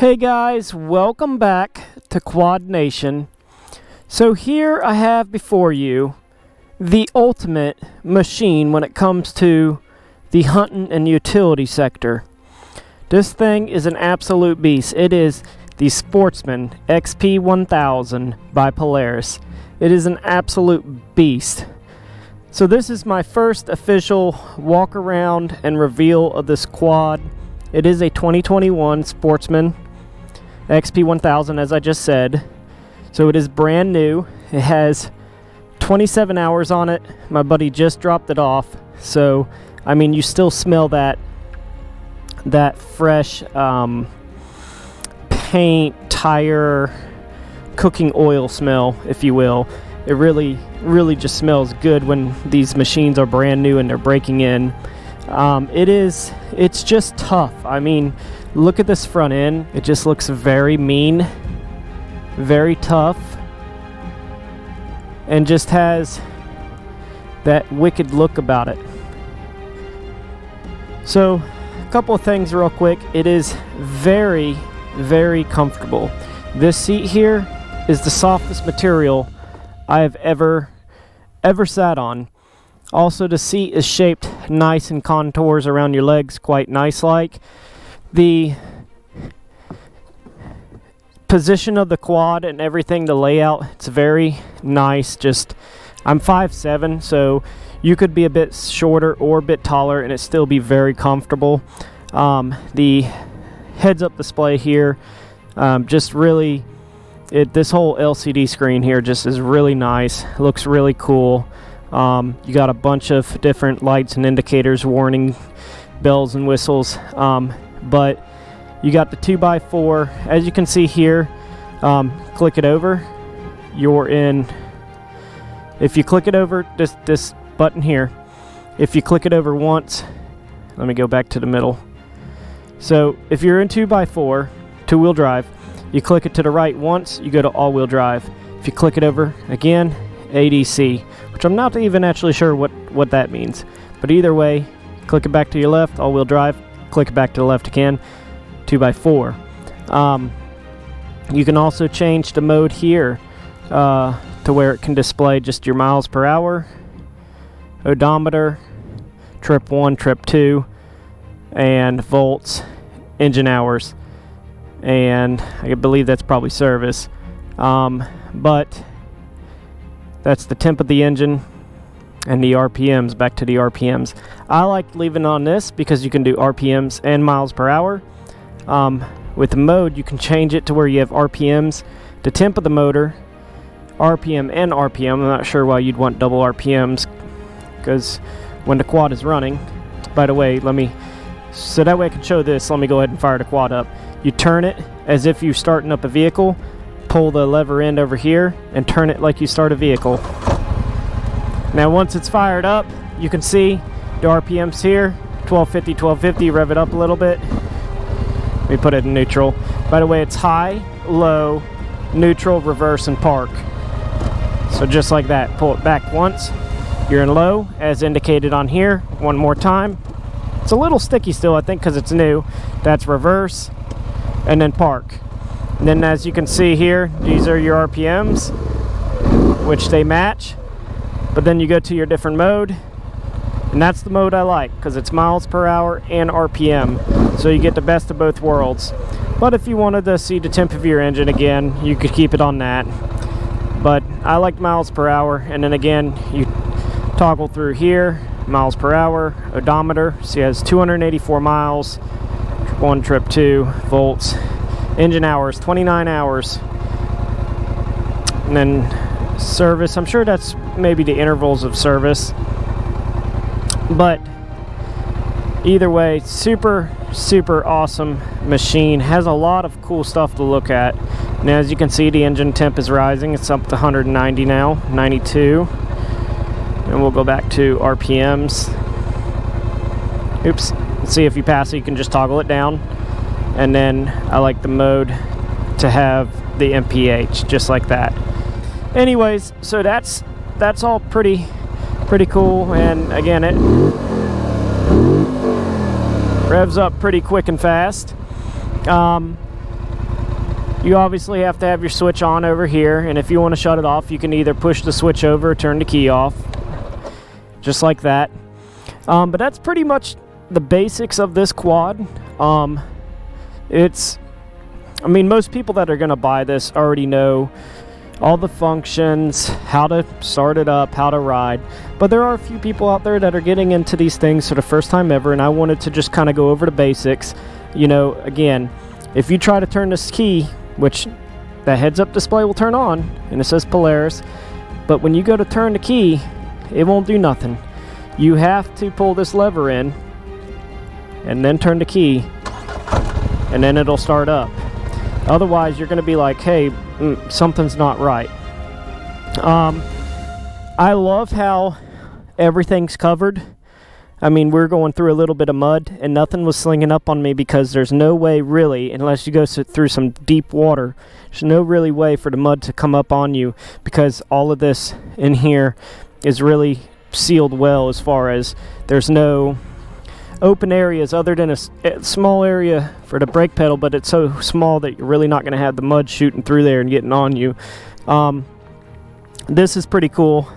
Hey guys, welcome back to Quad Nation. So here I have before you the ultimate machine when it comes to the hunting and utility sector. This thing is an absolute beast. It is the Sportsman XP1000 by Polaris. It is an absolute beast. So this is my first official walk around and reveal of this quad. It is a 2021 Sportsman XP1000, as I just said. So it is brand new. It has 27 hours on it. My buddy just dropped it off. So, I mean, you still smell that fresh paint, tire, cooking oil smell, if you will. It really just smells good when these machines are brand new and they're breaking in. It's just tough. I mean, look at this front end. It just looks very mean, very tough, and just has that wicked look about it. So, a couple of things real quick. It is very, very comfortable. This seat here is the softest material I have ever sat on. Also, the seat is shaped nice and contours around your legs, quite nice-like. The position of the quad and everything, the layout, it's very nice. Just, I'm 5'7", so you could be a bit shorter or a bit taller and it still be very comfortable. The heads-up display here, just really, this whole LCD screen here just is really nice. Looks really cool. You got a bunch of different lights and indicators, warning bells and whistles, but you got the 2x4. As you can see here, click it over, you're in. If you click it over, this button here, if you click it over once, let me go back to the middle. So if you're in 2x4, two-wheel drive, you click it to the right once, you go to all-wheel drive. If you click it over again, ADC, which I'm not even actually sure what that means. But either way, click it back to your left, all-wheel drive, click it back to the left again, 2x4. You can also change the mode here to where it can display just your miles per hour, odometer, trip 1, trip 2, and volts, engine hours, and I believe that's probably service. But that's the temp of the engine and the RPMs, back to the RPMs. I like leaving on this because you can do RPMs and miles per hour. With the mode, you can change it to where you have RPMs, the temp of the motor, RPM and RPM. I'm not sure why you'd want double RPMs, because when the quad is running, by the way, so that way I can show this, let me go ahead and fire the quad up. You turn it as if you're starting up a vehicle, pull the lever end over here and turn it like you start a vehicle. Now once it's fired up, you can see the RPMs here, 1250, 1250, rev it up a little bit. Let me put it in neutral. By the way, it's high, low, neutral, reverse, and park. So just like that, pull it back once, you're in low, as indicated on here. One more time. It's a little sticky still, I think, because it's new. That's reverse, and then park. And then as you can see here, these are your RPMs, which they match. But then you go to your different mode, and that's the mode I like because it's miles per hour and RPM, so you get the best of both worlds. But if you wanted to see the temp of your engine again, you could keep it on that. But I like miles per hour, and then again you toggle through here, miles per hour, odometer, so it has 284 miles, trip 1, trip 2, volts, engine hours, 29 hours, and then service, I'm sure that's maybe the intervals of service. But either way, super awesome machine. Has a lot of cool stuff to look at. And as you can see, the engine temp is rising. It's up to 190 now, 92. And we'll go back to RPMs. Oops. Let's see, if you pass it, you can just toggle it down. And then I like the mode to have the MPH, just like that. Anyways, so that's all pretty cool. And again, it revs up pretty quick and fast. You obviously have to have your switch on over here, and if you want to shut it off, you can either push the switch over or turn the key off, just like that. But that's pretty much the basics of this quad. I mean, most people that are going to buy this already know all the functions, how to start it up, how to ride. But there are a few people out there that are getting into these things for the first time ever, and I wanted to just kind of go over the basics. You know, again, if you try to turn this key, which that heads-up display will turn on, and it says Polaris, but when you go to turn the key, it won't do nothing. You have to pull this lever in, and then turn the key, and then it'll start up. Otherwise, you're going to be like, hey, something's not right. I love how everything's covered. I mean, we're going through a little bit of mud, and nothing was slinging up on me because there's no way really, unless you go through some deep water, there's no really way for the mud to come up on you, because all of this in here is really sealed well, as far as there's no open areas other than a small area for the brake pedal, but it's so small that you're really not going to have the mud shooting through there and getting on you. This is pretty cool.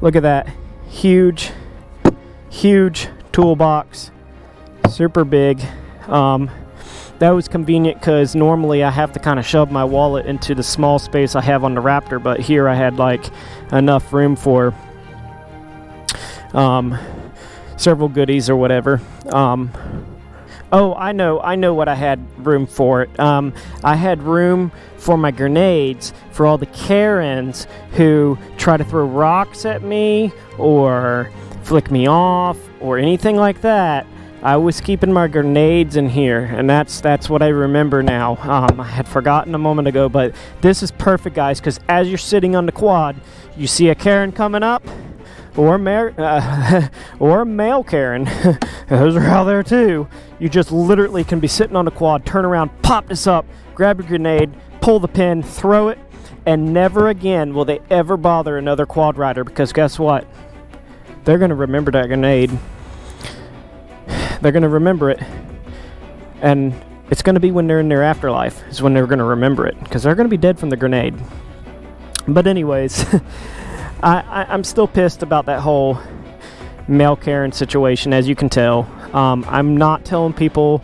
Look at that. Huge toolbox, super big. That was convenient because normally I have to kind of shove my wallet into the small space I have on the Raptor, but here I had like enough room for several goodies or whatever. Oh, I know what I had room for. I had room for my grenades for all the Karens who try to throw rocks at me or flick me off or anything like that. I was keeping my grenades in here, and that's what I remember now. I had forgotten a moment ago, but this is perfect, guys, because as you're sitting on the quad, you see a Karen coming up, or a male Karen. Those are out there too. You just literally can be sitting on the quad, turn around, pop this up, grab your grenade, pull the pin, throw it, and never again will they ever bother another quad rider, because guess what? They're going to remember that grenade. They're going to remember it. And it's going to be when they're in their afterlife is when they're going to remember it, because they're going to be dead from the grenade. But anyways, I'm still pissed about that whole male Karen situation, as you can tell. I'm not telling people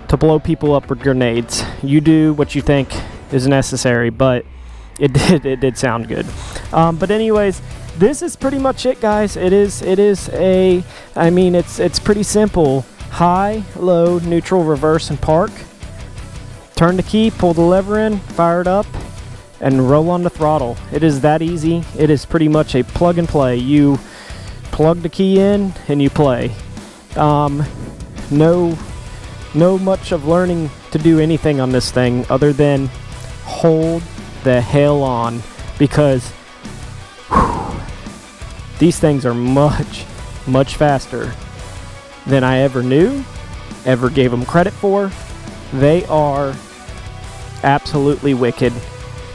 to blow people up with grenades. You do what you think is necessary, but it did sound good. But anyways, this is pretty much it, guys. It's pretty simple. High, low, neutral, reverse, and park. Turn the key, pull the lever in, fire it up, and roll on the throttle. It is that easy. It is pretty much a plug and play. You plug the key in and you play. No much of learning to do anything on this thing other than hold the hell on, because these things are much faster than I ever knew, ever gave them credit for. They are absolutely wicked.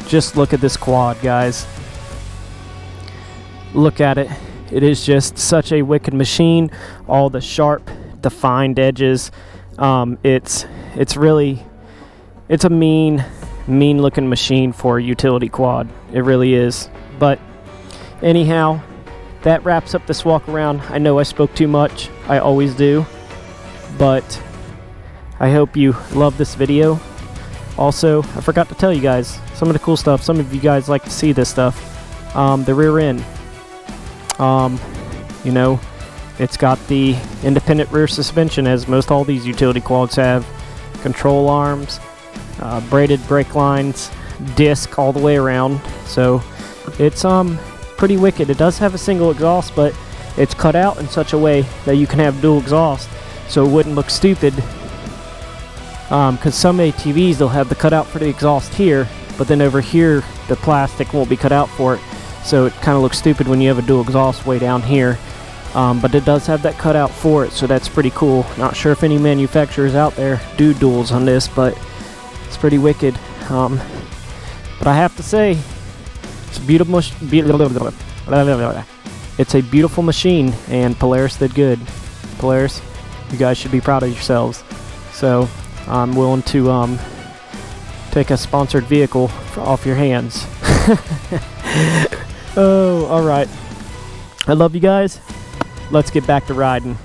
Just look at this quad, guys. Look at it. It is just such a wicked machine. All the sharp, defined edges. It's a mean looking machine for a utility quad. It really is. But anyhow, that wraps up this walk around. I know I spoke too much. I always do. But I hope you love this video. Also, I forgot to tell you guys some of the cool stuff. Some of you guys like to see this stuff. The rear end. You know, it's got the independent rear suspension, as most all these utility quads have. Control arms, braided brake lines, disc all the way around. So it's pretty wicked. It does have a single exhaust, but it's cut out in such a way that you can have dual exhaust, so it wouldn't look stupid. Because some ATVs, they'll have the cutout for the exhaust here, but then over here the plastic won't be cut out for it, so it kind of looks stupid when you have a dual exhaust way down here. But it does have that cutout for it, so that's pretty cool. Not sure if any manufacturers out there do duals on this, but it's pretty wicked. But I have to say, it's a beautiful, it's a beautiful machine, and Polaris did good. Polaris, you guys should be proud of yourselves. So I'm willing to take a sponsored vehicle off your hands. Oh, all right. I love you guys. Let's get back to riding.